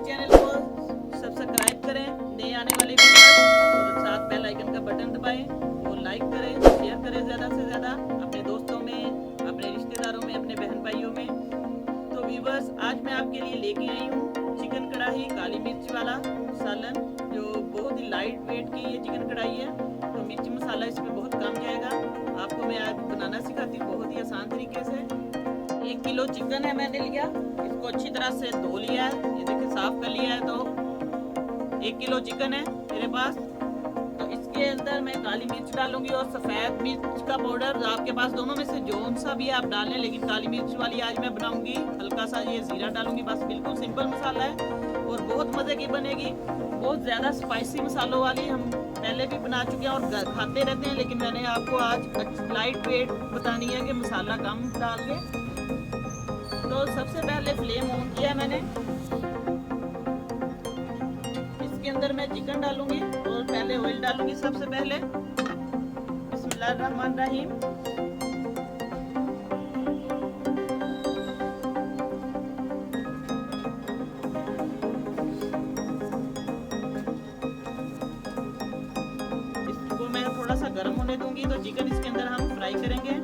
Channel को subscribe करें, नए आने वाले वीडियो और साथ बेल आइकन का बटन दबाएं और लाइक करें, शेयर करें ज़्यादा से ज़्यादा अपने दोस्तों में, अपने रिश्तेदारों में, अपने बहन भाइयों में। तो व्यूअर्स, आज मैं आपके लिए लेके आई हूँ चिकन कढ़ाई काली मिर्च वाला सालन, जो बहुत ही लाइट वेट की ये चिकन कढ़ाई है। तो मिर्च मसाला इसमें बहुत कम जाएगा। आपको मैं आज बनाना सिखाती हूँ बहुत ही आसान तरीके से। 1 किलो चिकन है मैंने लिया, इसको अच्छी तरह से धो लिया है, ये देखिए साफ कर लिया है। तो 1 किलो चिकन है मेरे पास। तो इसके अंदर मैं काली मिर्च डालूंगी और सफ़ेद मिर्च का पाउडर, आपके पास दोनों में से जो सा भी आप डालें, लेकिन काली मिर्च वाली आज मैं बनाऊंगी। हल्का सा ये जीरा डालूंगी, बस बिल्कुल सिंपल मसाला है और बहुत मज़े की बनेगी। बहुत ज़्यादा स्पाइसी मसालों वाली हम पहले भी बना चुके हैं और खाते रहते हैं, लेकिन मैंने आपको आज लाइट वेट बतानी है कि मसाला कम डाल के। तो सबसे पहले फ्लेम ऑन किया है मैंने। इसके अंदर मैं चिकन डालूंगी और पहले ऑयल डालूंगी सबसे पहले। बिस्मिल्लाहिर्रहमानिर्रहीम। इसको मैं थोड़ा सा गर्म होने दूंगी। तो चिकन इसके अंदर हम फ्राई करेंगे।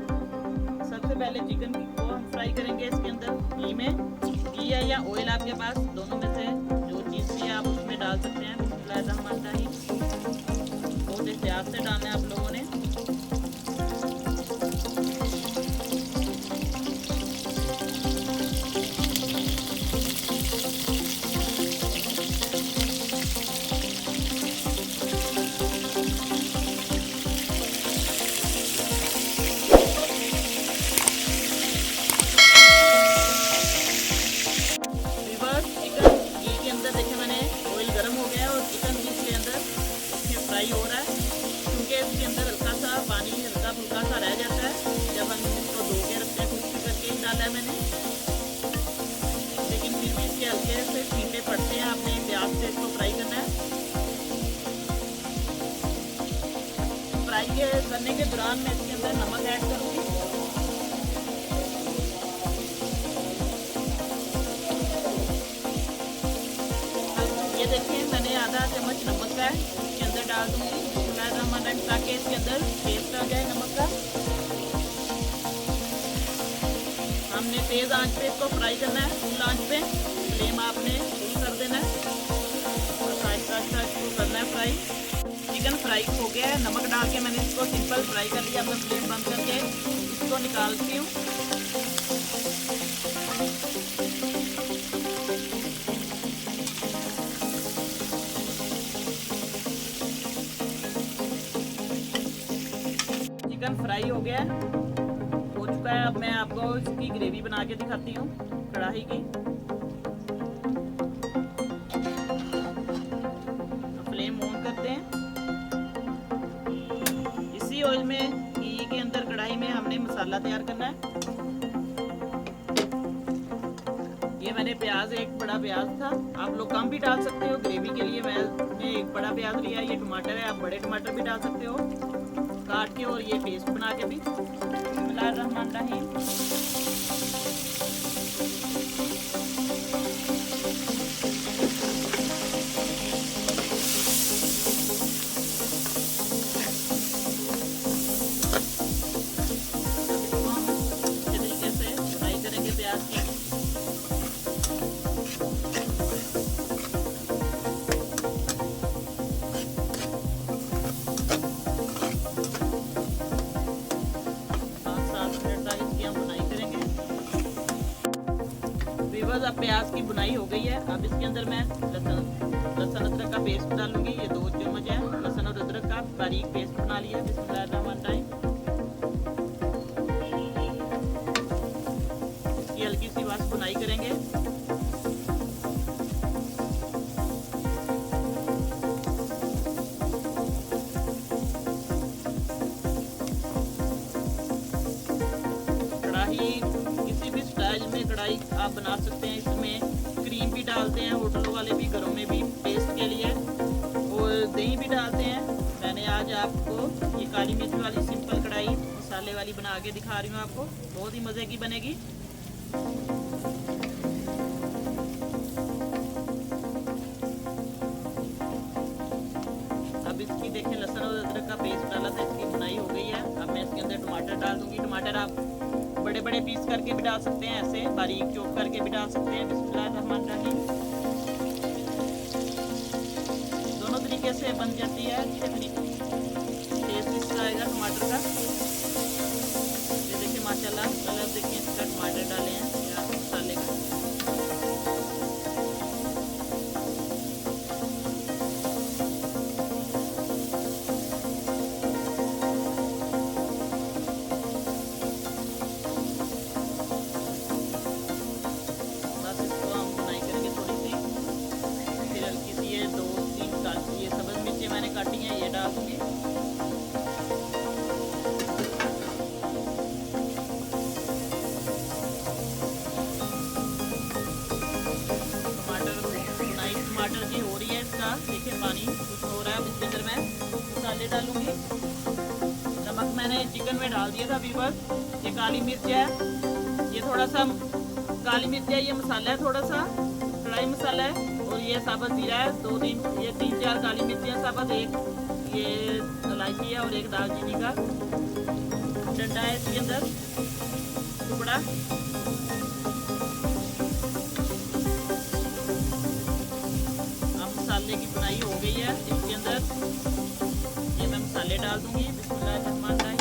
सबसे पहले चिकन को हम फ्राई करेंगे इसके अंदर घी में। घी है या ऑयल आपके पास, दोनों में से जो चीज़ भी आप उसमें डाल सकते हैं। बिस्मिल्लाहिर्रहमानिर्रहीम। बहुत एहतियात से डालना है आप लोगों ने। फ्राई हो रहा है क्योंकि इसके अंदर हल्का सा पानी हल्का फुल्का सा रह जाता है जब हम इसको धो के रखते हैं। कुछ करके ही डाला है मैंने, लेकिन फिर भी इसके हल्के से छींटे पड़ते हैं। आपने प्याज से इसको फ्राई करना है। फ्राई करने के दौरान मैं इसके अंदर नमक ऐड करूँगी। ये देखिए मैंने आधा चम्मच नमक का है, इसके अंदर डाल दूंगी ताकि इसके अंदर टेस्ट आ जाए नमक का। हमने तेज आंच पे इसको फ्राई करना है, फुल आंच पे। फ्लेम आपने फुल कर देना है और आहिस्ता इसको करना है फ्राई। चिकन फ्राई हो गया है, नमक डाल के मैंने इसको सिंपल फ्राई कर लिया। मैं फ्लेम बंद करके इसको निकालती हूँ। चिकन फ्राई हो गया हो चुका है। अब मैं आपको इसकी ग्रेवी बना के दिखाती हूँ कढ़ाई की। तो फ्लेम ऑन करते हैं। इसी ऑयल में घी के अंदर कढ़ाई में हमने मसाला तैयार करना है। ये मैंने प्याज, एक बड़ा प्याज था, आप लोग कम भी डाल सकते हो ग्रेवी के लिए। मैंने एक बड़ा प्याज लिया। ये टमाटर है, आप बड़े टमाटर भी डाल सकते हो काट के, और ये पेस्ट बना के भी। बिस्मिल्लाहिर्रहमानिर्रहीम। अच्छे तरीके से फ्राई करेंगे प्याज की। अब प्याज की बुनाई हो गई है। अब इसके अंदर मैं लहसुन अदरक का पेस्ट डालूंगी। ये 2 चम्मच है लहसुन और अदरक का बारीक पेस्ट बना लिया। बिस्मिल्लाहिर्रहमानिर्रहीम। इसकी हल्की सी बस बुनाई करेंगे। कढ़ाई किसी भी स्टाइल में कढ़ाई आप बना सकते हैं। इसमें क्रीम भी डालते हैं होटलों वाले भी, घरों में भी टेस्ट के लिए, और दही भी डालते हैं। मैंने आज आपको ये काली मिर्च वाली सिंपल कढ़ाई मसाले वाली बना के दिखा रही हूँ आपको। बहुत ही मज़े की बनेगी। अंदर टमाटर डाल दूंगी। टमाटर आप बड़े बड़े पीस करके भी डाल सकते हैं, ऐसे बारीक चॉप करके भी डाल सकते हैं। बिस्मिल्लाहिर्रहमानिर्रहीम। दोनों तरीके से बन जाती है, अच्छे तरीके टेस्ट इसका आएगा टमाटर का। ये देखिए माशाल्लाह कलर देखिए इसका, टमाटर डाले हैं मसाले का। बस इसको हम बुनाई करेंगे थोड़ी सी। फिर हल्की सी ये 2-3 ये सब्ज़ मिर्चें मैंने काटी हैं, ये डाल दूँगी। टमाटर की हो रही है, इसका देखिए पानी कुछ हो रहा है। इसके अंदर मैं मसाले डालूंगी। नमक मैंने चिकन में डाल दिया था व्यूअर्स। ये काली मिर्च है, ये थोड़ा सा काली मिर्च है, ये मसाला है थोड़ा सा कढ़ाई मसाला है, और ये साबुत जीरा है। 3-4 काली मिर्चियाँ साबुत, एक ये इलायची है और एक दालचीनी का डंडा है इसके अंदर टुकड़ा। मसाले की बुनाई हो गई है। इसके अंदर ये मैं मसाले डाल दूंगी। बिस्मिल्लाहिर्रहमानिर्रहीम।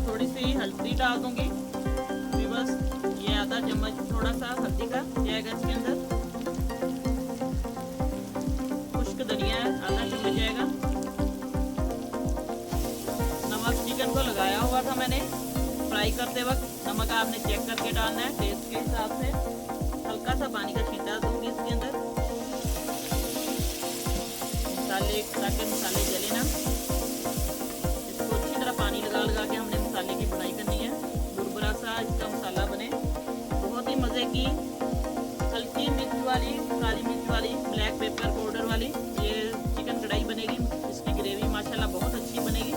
थोड़ी सी हल्दी डाल दूंगी, बस ये आधा चम्मच थोड़ा सा हल्दी का जाएगा इसके अंदर। खुश्क धनिया है, आधा चम्मच जाएगा। नमक चिकन को लगाया हुआ था मैंने, फ्राई करते वक्त नमक आपने चेक करके डालना है टेस्ट के हिसाब से। हल्का सा पानी का छींटा दूंगी इसके अंदर मसाले, ताकि मसाले जले ना। इसको अच्छी तरह पानी लगा के हमने मसाले की बुनाई करनी है। बुरबुरा सा इसका मसाला बने। बहुत ही मज़े की हल्की मिर्च वाली, काली मिर्च वाली, ब्लैक पेपर पाउडर वाली ये चिकन कढ़ाई बनेगी। इसकी ग्रेवी माशाल्लाह बहुत अच्छी बनेगी।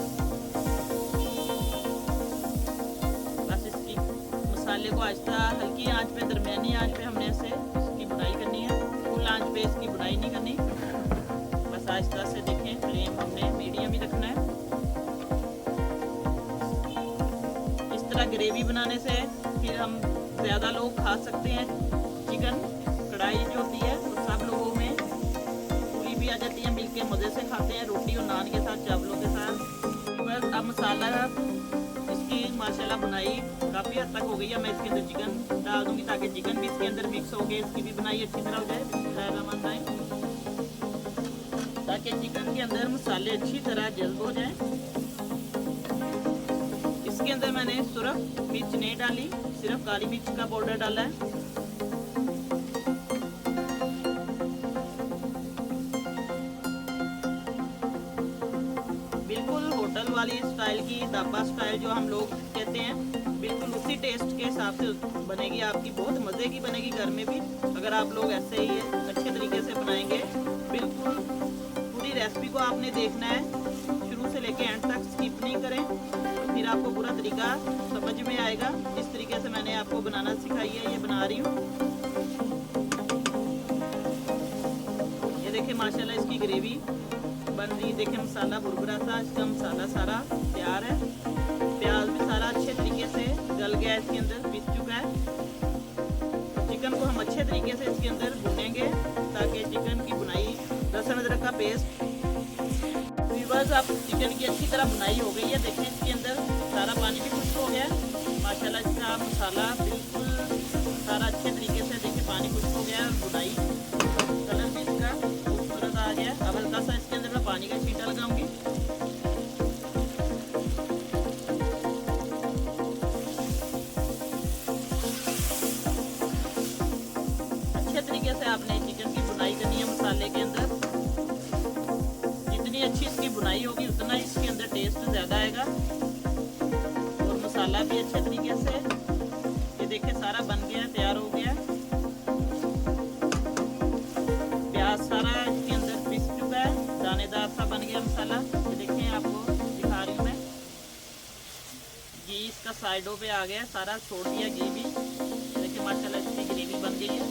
मसाले को आहिस्ता हल्की आंच पे, दरमियानी आंच पे हमने इसे इसकी बुनाई करनी है। फुल आंच पे इसकी बुनाई नहीं करनी, बस आहिस्ता से देखें। फ्लेम हमने मीडियम ही रखना है। इस तरह ग्रेवी बनाने से फिर हम ज़्यादा लोग खा सकते हैं। चिकन कढ़ाई जो होती है वो सब लोगों में पूरी भी आ जाती है, मिलके मज़े से खाते हैं रोटी और नान के साथ, चावलों के साथ। बस अब मसाला इसकी माशाल्लाह बुनाई काफ़ी हद तक हो गई है। मैं इसके अंदर चिकन डाल दूंगी ताकि चिकन भी इसके अंदर मिक्स हो गए, इसकी भी बुनाई अच्छी तरह हो जाए। बिस्मिल्लाहिर्रहमानिर्रहीम। ताकि चिकन के अंदर मसाले अच्छी तरह जल्ब हो जाए। इसके अंदर मैंने सिर्फ मिर्च नहीं डाली, सिर्फ काली मिर्च का पाउडर डाला है। होटल वाली स्टाइल की, ढाबा स्टाइल जो हम लोग कहते हैं, बिल्कुल उसी टेस्ट के हिसाब से बनेगी आपकी। बहुत मज़े की बनेगी घर में भी, अगर आप लोग ऐसे ही अच्छे तरीके से बनाएंगे। बिल्कुल पूरी रेसिपी को आपने देखना है, शुरू से लेके एंड तक स्किप नहीं करें, फिर आपको पूरा तरीका समझ में आएगा। इस तरीके से मैंने आपको बनाना सिखाई है, ये बना रही हूँ। ये देखिए माशाल्लाह इसकी ग्रेवी बन रही। देखिए मसाला बुरबुरा सा, इसका मसाला सारा तैयार है। प्याज भी सारा अच्छे तरीके से गल गया, इसके अंदर पिस चुका है। चिकन को हम अच्छे तरीके से इसके अंदर भूनेंगे ताकि चिकन की बुनाई, लहसुन अदरक का पेस्ट। बस अब चिकन की अच्छी तरह बुनाई हो गई है। देखिए इसके अंदर सारा पानी भी खुश्क हो गया है माशाल्लाह। इसका मसाला बिल्कुल सारा अच्छे तरीके से, देखिए पानी खुश्क हो गया, बुनाई कलर भी इसका खूबसूरत आ गया। अब हल्का सा इसके अंदर मैं पानी का छींटा लगाऊंगी। अच्छे तरीके से आपने चिकन की बुनाई करनी है मसाले के अंदर। जितनी अच्छी इसकी बुनाई होगी उतना इसके अंदर टेस्ट ज़्यादा आएगा और मसाला भी अच्छे तरीके से। ये देखिए सारा बन गया, तैयार हो गया। प्याज सारा इसके अंदर पिस चुका है, दानेदार सा बन गया मसाला। ये देखिए आपको दिखा रही हूँ मैं। घी इसका साइडों पे आ गया, सारा छोड़ दिया घी भी। देखिए माशाल्लाह इसकी ग्रेवी बन गई है।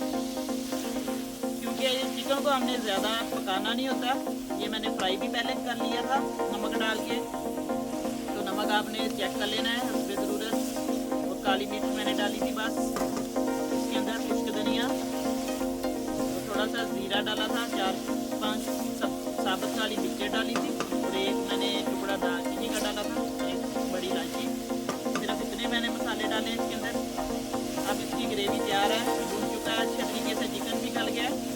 देखिए चिकन को हमने ज़्यादा पकाना नहीं होता, ये मैंने फ्राई भी पहले कर लिया था नमक डाल के। तो नमक आपने चेक कर लेना है हस्बे ज़रूरत। और काली मिर्च मैंने डाली थी बस, इसके अंदर खुश्क धनिया, तो थोड़ा सा ज़ीरा डाला था, 4-5 साबुत काली मिर्चें डाली थी, और एक मैंने टुकड़ा दालचीनी का डाला था, एक बड़ी इलायची। सिर्फ इतने मैंने मसाले डाले इसके अंदर। अब इसकी ग्रेवी तैयार है, भून चुका है अच्छे तरीके से, चिकन भी गल गया है।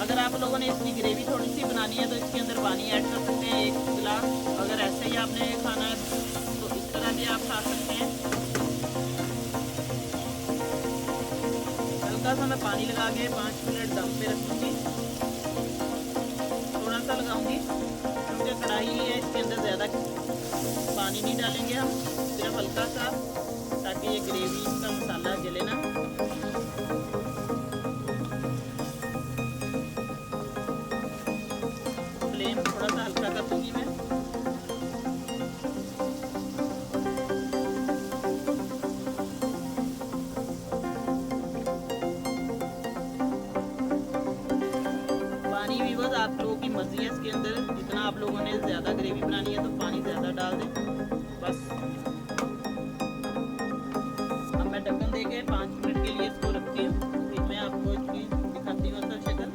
अगर आप लोगों ने इसकी ग्रेवी थोड़ी सी बनानी है तो इसके अंदर पानी ऐड कर सकते हैं 1 गिलास। अगर ऐसे ही आपने खाना है तो इस तरह भी आप खा सकते हैं। हल्का सा मैं पानी लगा के 5 मिनट दम पे रखूँगी, थोड़ा सा लगाऊंगी क्योंकि कढ़ाई है, इसके अंदर ज़्यादा पानी नहीं डालेंगे हम, सिर्फ हल्का सा, ताकि ये ग्रेवी का मसाला जले ना। फ्लेम थोड़ा सा हल्का कर दूंगी मैं। पानी भी बस आप लोगों की मर्जी है इसके अंदर, जितना आप लोगों ने ज़्यादा ग्रेवी बनानी है तो पानी ज़्यादा डाल दें बस। अब मैं ढक्कन दे के 5 मिनट के लिए इसको रखती हूँ, फिर मैं आपको इसकी दिखाती हूँ असल शक्ल।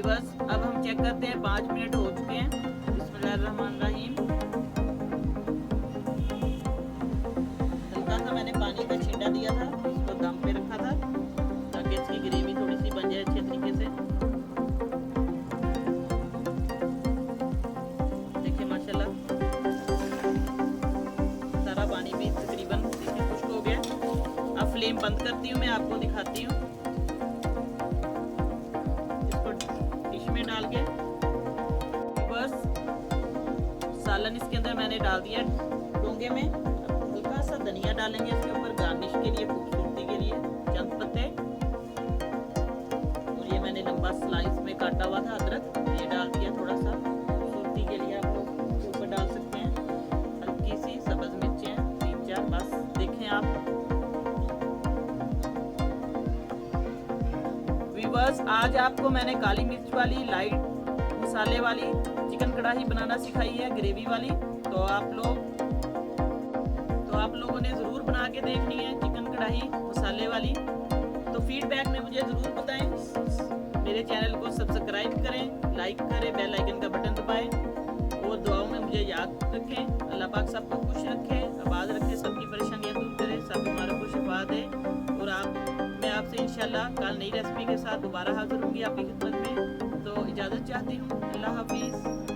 बस अब हम चेक करते हैं, 5 मिनट हो चुके हैं। बिस्मिल्लाहिर्रहमानिर्रहीम। हल्का सा मैंने पानी का छींटा दिया था, इसको दम पे रखा था ताकि इसकी ग्रेवी थोड़ी सी बन जाए अच्छे तरीके से। देखिए माशाल्लाह सारा पानी भी तकरीबन खुश्क हो गया। अब फ्लेम बंद करती हूँ, मैं आपको दिखाती हूँ। इसको डिश में डाल के बस सालन इसके अंदर मैंने डाल दिया डोंगे में। हल्का सा धनिया डालेंगे इसके ऊपर गार्निश के लिए, खूबसूरती के लिए चंद पत्ते। और ये मैंने लंबा स्लाइस में काटा हुआ था अदरक, ये डाल दिया थोड़ा सा खूबसूरती के लिए, आप लोग ऊपर डाल सकते हैं। हल्की सी सब्ज़ मिर्चें 3-4 बस। देखें आप व्यूअर्स, आज आपको मैंने काली मिर्च वाली लाइट मसाले वाली चिकन कढ़ाई बनाना सिखाई है, ग्रेवी वाली। तो आप लोगों ने ज़रूर बना के देखनी है चिकन कढ़ाई मसाले वाली। तो फीडबैक में मुझे ज़रूर बताएं। मेरे चैनल को सब्सक्राइब करें, लाइक करें, बेल आइकन का बटन दबाएं, और दुआओं में मुझे याद रखें। अल्लाह पाक सबको खुश रखे, आबाद रखे, सबकी परेशानियाँ दूर करे, सब बीमारों को शिफा दे। और मैं आपसे इंशाल्लाह कल नई रेसिपी के साथ दोबारा हाजिर होंगी आपकी खिदमत में। तो इजाज़त चाहती हूँ, अल्लाह हाफिज़।